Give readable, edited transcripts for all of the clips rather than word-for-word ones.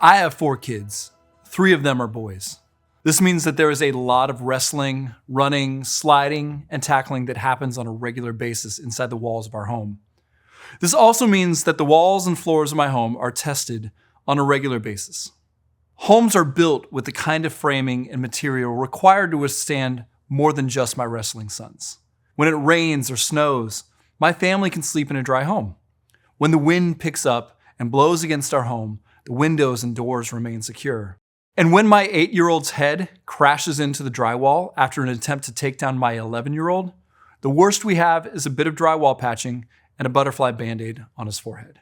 I have 4 kids. 3 of them are boys. This means that there is a lot of wrestling, running, sliding, and tackling that happens on a regular basis inside the walls of our home. This also means that the walls and floors of my home are tested on a regular basis. Homes are built with the kind of framing and material required to withstand more than just my wrestling sons. When it rains or snows, my family can sleep in a dry home. When the wind picks up and blows against our home, the windows and doors remain secure. And when my 8-year-old's head crashes into the drywall after an attempt to take down my 11-year-old, the worst we have is a bit of drywall patching and a butterfly band-aid on his forehead.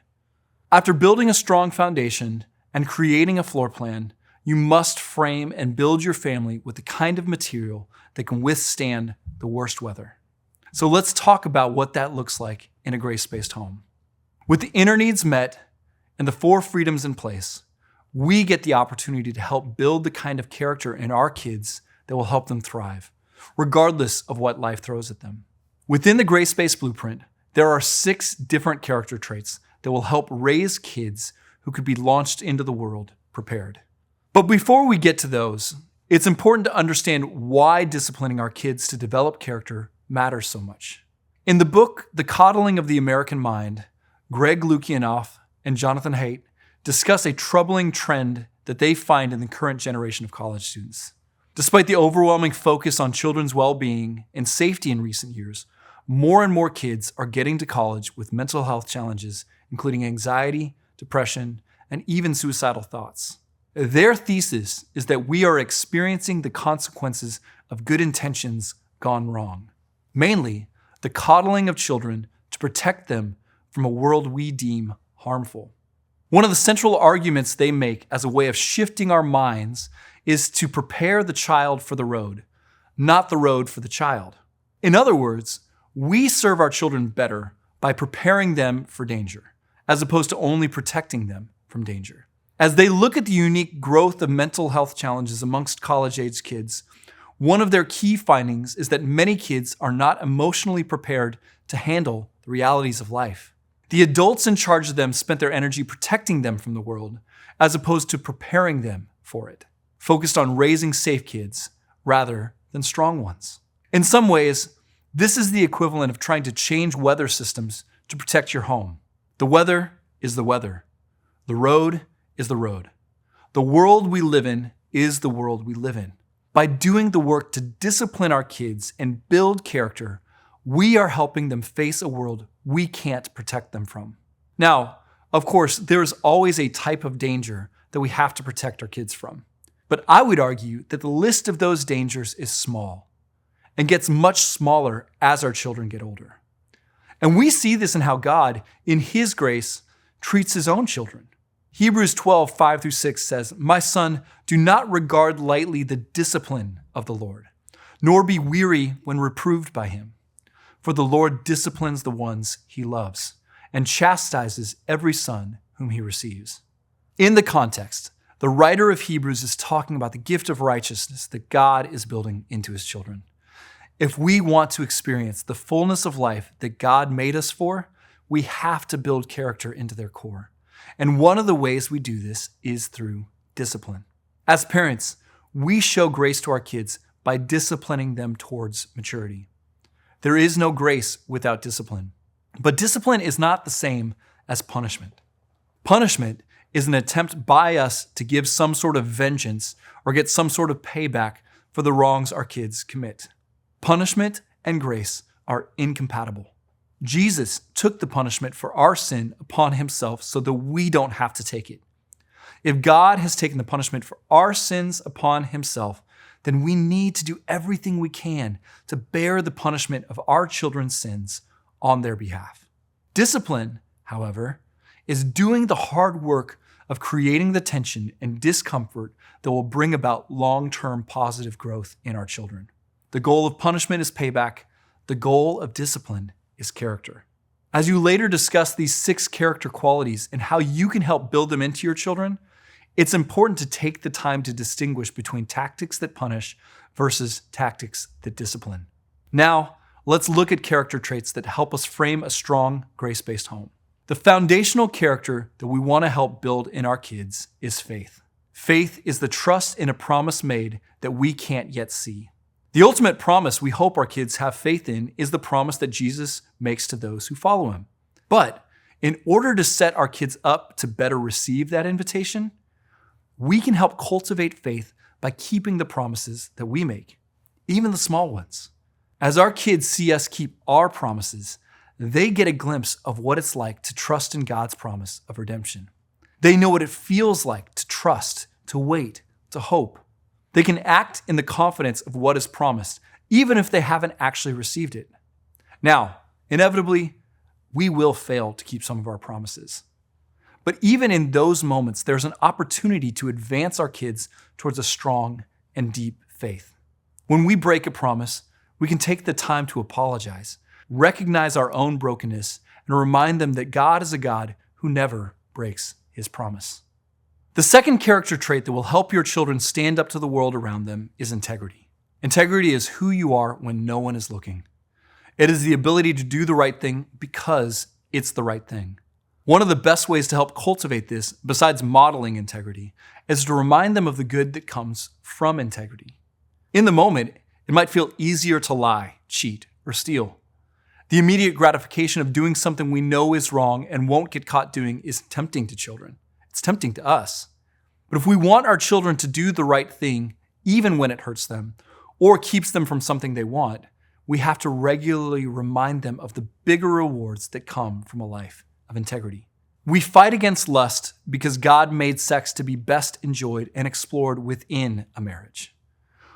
After building a strong foundation and creating a floor plan, you must frame and build your family with the kind of material that can withstand the worst weather. So let's talk about what that looks like in a grace-based home. With the inner needs met and the 4 freedoms in place, we get the opportunity to help build the kind of character in our kids that will help them thrive, regardless of what life throws at them. Within the grace-based blueprint, there are 6 different character traits that will help raise kids who could be launched into the world prepared. But before we get to those, it's important to understand why disciplining our kids to develop character matters so much. In the book, The Coddling of the American Mind, Greg Lukianoff and Jonathan Haidt discuss a troubling trend that they find in the current generation of college students. Despite the overwhelming focus on children's well-being and safety in recent years, more and more kids are getting to college with mental health challenges, including anxiety, depression, and even suicidal thoughts. Their thesis is that we are experiencing the consequences of good intentions gone wrong. Mainly, the coddling of children to protect them from a world we deem harmful. One of the central arguments they make as a way of shifting our minds is to prepare the child for the road, not the road for the child. In other words, we serve our children better by preparing them for danger, as opposed to only protecting them from danger. As they look at the unique growth of mental health challenges amongst college-age kids, one of their key findings is that many kids are not emotionally prepared to handle the realities of life. The adults in charge of them spent their energy protecting them from the world, as opposed to preparing them for it, focused on raising safe kids rather than strong ones. In some ways, this is the equivalent of trying to change weather systems to protect your home. The weather is the weather. The road is the road. The world we live in is the world we live in. By doing the work to discipline our kids and build character, we are helping them face a world we can't protect them from. Now, of course, there is always a type of danger that we have to protect our kids from. But I would argue that the list of those dangers is small and gets much smaller as our children get older. And we see this in how God, in His grace, treats His own children. Hebrews 12, 5-6 says, "My son, do not regard lightly the discipline of the Lord, nor be weary when reproved by Him. For the Lord disciplines the ones He loves, and chastises every son whom He receives." In the context, the writer of Hebrews is talking about the gift of righteousness that God is building into His children. If we want to experience the fullness of life that God made us for, we have to build character into their core. And one of the ways we do this is through discipline. As parents, we show grace to our kids by disciplining them towards maturity. There is no grace without discipline. But discipline is not the same as punishment. Punishment is an attempt by us to give some sort of vengeance or get some sort of payback for the wrongs our kids commit. Punishment and grace are incompatible. Jesus took the punishment for our sin upon Himself so that we don't have to take it. If God has taken the punishment for our sins upon Himself, then we need to do everything we can to bear the punishment of our children's sins on their behalf. Discipline, however, is doing the hard work of creating the tension and discomfort that will bring about long-term positive growth in our children. The goal of punishment is payback. The goal of discipline is character. As you later discuss these 6 character qualities and how you can help build them into your children, it's important to take the time to distinguish between tactics that punish versus tactics that discipline. Now, let's look at character traits that help us frame a strong, grace-based home. The foundational character that we want to help build in our kids is faith. Faith is the trust in a promise made that we can't yet see. The ultimate promise we hope our kids have faith in is the promise that Jesus makes to those who follow him. But in order to set our kids up to better receive that invitation, we can help cultivate faith by keeping the promises that we make, even the small ones. As our kids see us keep our promises, they get a glimpse of what it's like to trust in God's promise of redemption. They know what it feels like to trust, to wait, to hope. They can act in the confidence of what is promised, even if they haven't actually received it. Now, inevitably, we will fail to keep some of our promises. But even in those moments, there's an opportunity to advance our kids towards a strong and deep faith. When we break a promise, we can take the time to apologize, recognize our own brokenness, and remind them that God is a God who never breaks his promise. The second character trait that will help your children stand up to the world around them is integrity. Integrity is who you are when no one is looking. It is the ability to do the right thing because it's the right thing. One of the best ways to help cultivate this, besides modeling integrity, is to remind them of the good that comes from integrity. In the moment, it might feel easier to lie, cheat, or steal. The immediate gratification of doing something we know is wrong and won't get caught doing is tempting to children. It's tempting to us. But if we want our children to do the right thing, even when it hurts them, or keeps them from something they want, we have to regularly remind them of the bigger rewards that come from a life of integrity. We fight against lust because God made sex to be best enjoyed and explored within a marriage.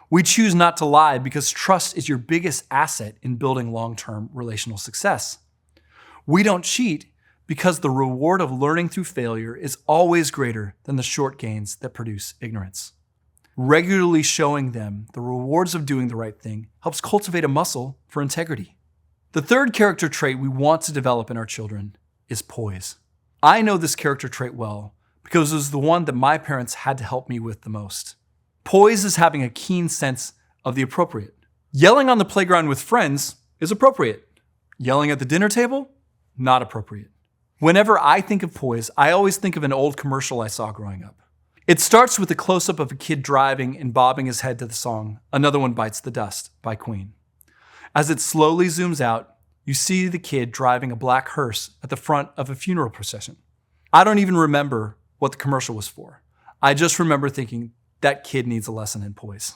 We choose not to lie because trust is your biggest asset in building long-term relational success. We don't cheat because the reward of learning through failure is always greater than the short gains that produce ignorance. Regularly showing them the rewards of doing the right thing helps cultivate a muscle for integrity. The third character trait we want to develop in our children is poise. I know this character trait well because it was the one that my parents had to help me with the most. Poise is having a keen sense of the appropriate. Yelling on the playground with friends is appropriate. Yelling at the dinner table, not appropriate. Whenever I think of poise, I always think of an old commercial I saw growing up. It starts with a close-up of a kid driving and bobbing his head to the song, "Another One Bites the Dust" by Queen. As it slowly zooms out, you see the kid driving a black hearse at the front of a funeral procession. I don't even remember what the commercial was for. I just remember thinking, that kid needs a lesson in poise.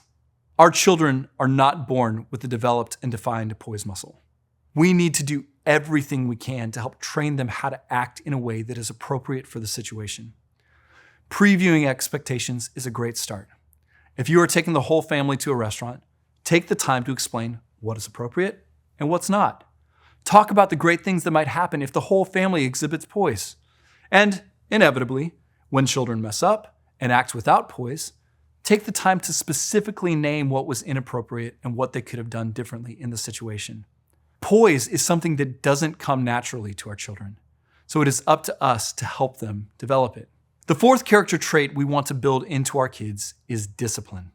Our children are not born with a developed and defined poise muscle. We need to do everything we can to help train them how to act in a way that is appropriate for the situation. Previewing expectations is a great start. If you are taking the whole family to a restaurant, take the time to explain what is appropriate and what's not. Talk about the great things that might happen if the whole family exhibits poise. And inevitably, when children mess up and act without poise, take the time to specifically name what was inappropriate and what they could have done differently in the situation. Poise is something that doesn't come naturally to our children, so it is up to us to help them develop it. The fourth character trait we want to build into our kids is discipline.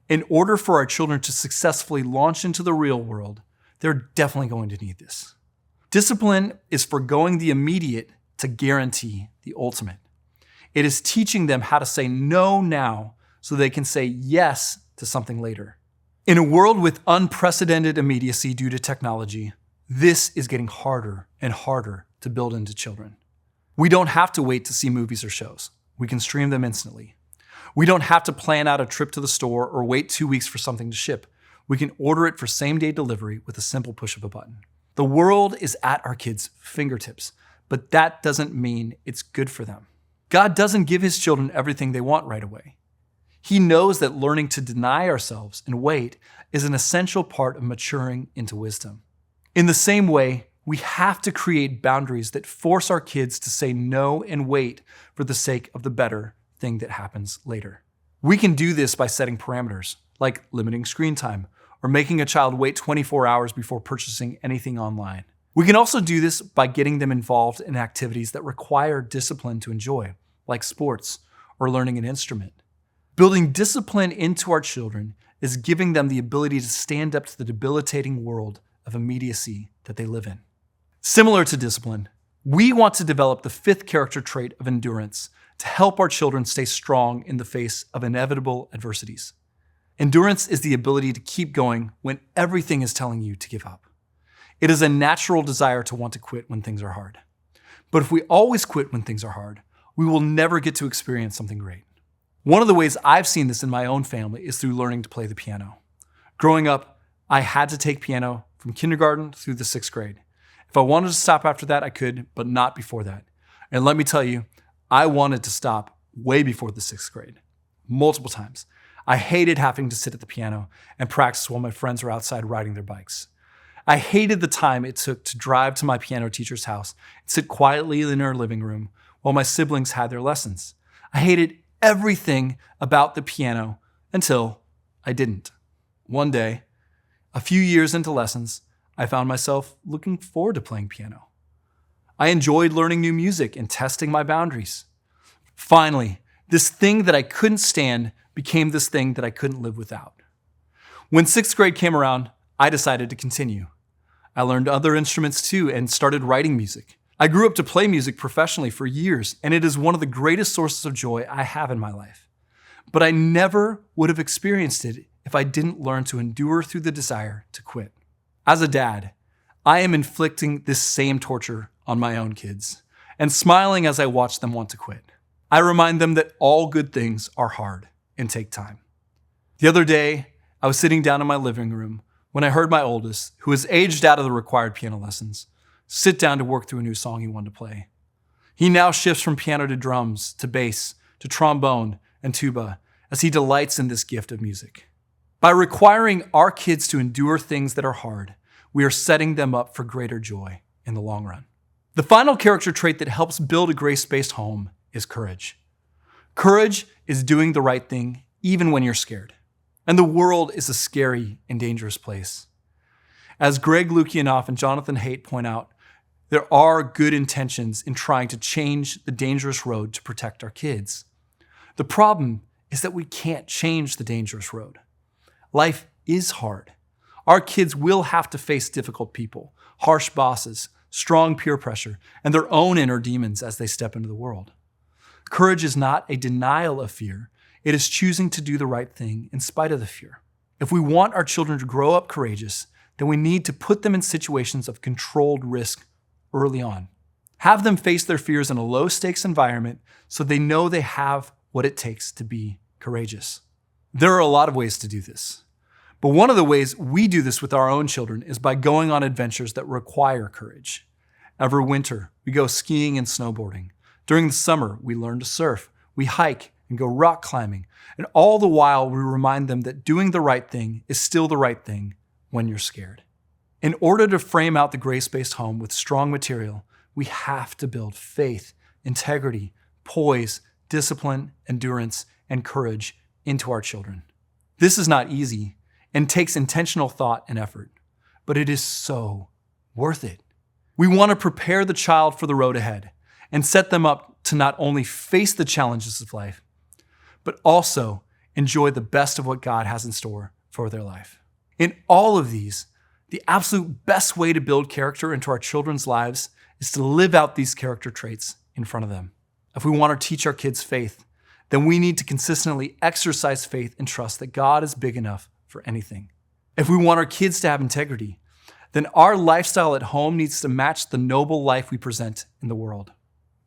In order for our children to successfully launch into the real world, they're definitely going to need this. Discipline is forgoing the immediate to guarantee the ultimate. It is teaching them how to say no now so they can say yes to something later. In a world with unprecedented immediacy due to technology, this is getting harder and harder to build into children. We don't have to wait to see movies or shows. We can stream them instantly. We don't have to plan out a trip to the store or wait 2 weeks for something to ship. We can order it for same-day delivery with a simple push of a button. The world is at our kids' fingertips, but that doesn't mean it's good for them. God doesn't give his children everything they want right away. He knows that learning to deny ourselves and wait is an essential part of maturing into wisdom. In the same way, we have to create boundaries that force our kids to say no and wait for the sake of the better thing that happens later. We can do this by setting parameters, like limiting screen time or making a child wait 24 hours before purchasing anything online. We can also do this by getting them involved in activities that require discipline to enjoy, like sports or learning an instrument. Building discipline into our children is giving them the ability to stand up to the debilitating world of immediacy that they live in. Similar to discipline, We want to develop the fifth character trait of endurance to help our children stay strong in the face of inevitable adversities. Endurance is the ability to keep going when everything is telling you to give up. It is a natural desire to want to quit when things are hard. But if we always quit when things are hard, we will never get to experience something great. One of the ways I've seen this in my own family is through learning to play the piano. Growing up, I had to take piano from kindergarten through the 6th grade. If I wanted to stop after that, I could, but not before that. And let me tell you, I wanted to stop way before the 6th grade, multiple times. I hated having to sit at the piano and practice while my friends were outside riding their bikes. I hated the time it took to drive to my piano teacher's house and sit quietly in her living room while my siblings had their lessons. I hated everything about the piano until I didn't. One day, a few years into lessons, I found myself looking forward to playing piano. I enjoyed learning new music and testing my boundaries. Finally, this thing that I couldn't stand became this thing that I couldn't live without. When 6th grade came around, I decided to continue. I learned other instruments too and started writing music. I grew up to play music professionally for years, and it is one of the greatest sources of joy I have in my life. But I never would have experienced it if I didn't learn to endure through the desire to quit. As a dad, I am inflicting this same torture on my own kids and smiling as I watch them want to quit. I remind them that all good things are hard and take time. The other day, I was sitting down in my living room when I heard my oldest, who is aged out of the required piano lessons, sit down to work through a new song he wanted to play. He now shifts from piano to drums, to bass, to trombone and tuba as he delights in this gift of music. By requiring our kids to endure things that are hard, we are setting them up for greater joy in the long run. The final character trait that helps build a grace-based home is courage. Courage is doing the right thing even when you're scared. And the world is a scary and dangerous place. As Greg Lukianoff and Jonathan Haidt point out, there are good intentions in trying to change the dangerous road to protect our kids. The problem is that we can't change the dangerous road. Life is hard. Our kids will have to face difficult people, harsh bosses, strong peer pressure, and their own inner demons as they step into the world. Courage is not a denial of fear. It is choosing to do the right thing in spite of the fear. If we want our children to grow up courageous, then we need to put them in situations of controlled risk early on. Have them face their fears in a low-stakes environment so they know they have what it takes to be courageous. There are a lot of ways to do this. But one of the ways we do this with our own children is by going on adventures that require courage. Every winter, we go skiing and snowboarding. During the summer, we learn to surf, we hike and go rock climbing. And all the while, we remind them that doing the right thing is still the right thing when you're scared. In order to frame out the grace-based home with strong material, we have to build faith, integrity, poise, discipline, endurance, and courage into our children. This is not easy and takes intentional thought and effort, but it is so worth it. We want to prepare the child for the road ahead and set them up to not only face the challenges of life, but also enjoy the best of what God has in store for their life. In all of these, the absolute best way to build character into our children's lives is to live out these character traits in front of them. If we want to teach our kids faith, then we need to consistently exercise faith and trust that God is big enough for anything. If we want our kids to have integrity, then our lifestyle at home needs to match the noble life we present in the world.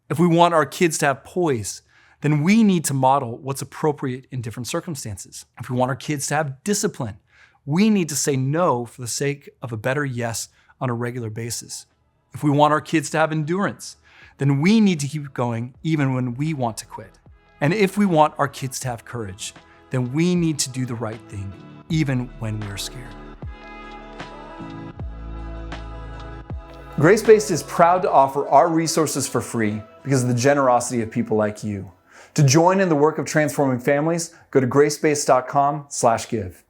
If we want our kids to have poise, then we need to model what's appropriate in different circumstances. If we want our kids to have discipline, we need to say no for the sake of a better yes on a regular basis. If we want our kids to have endurance, then we need to keep going even when we want to quit. And if we want our kids to have courage, then we need to do the right thing even when we're scared. Grace-Based is proud to offer our resources for free because of the generosity of people like you. To join in the work of transforming families, go to gracebased.com/give.